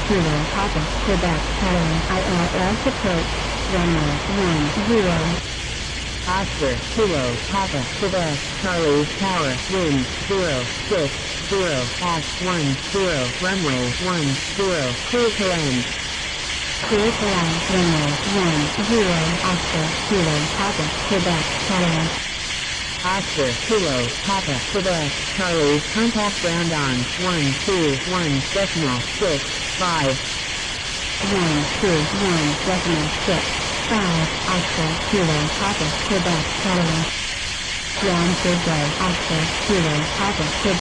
Kilo Papa, Quebec, Canada, ILS approach, runway 10. Oscar, Kilo, Papa, Quebec, Charlie, Tower, wind, 060, @10, runway 10, clear to land. Clear to land, runway 10, Oscar, Kilo Papa, Quebec, Canada. Oscar, Kilo, Papa, Quebec, Charlie, contact ground on 121.65. 121.65, Oscar, Kilo Papa, Quebec, Canada. Ground good day, Oscar, Kilo Papa, Quebec.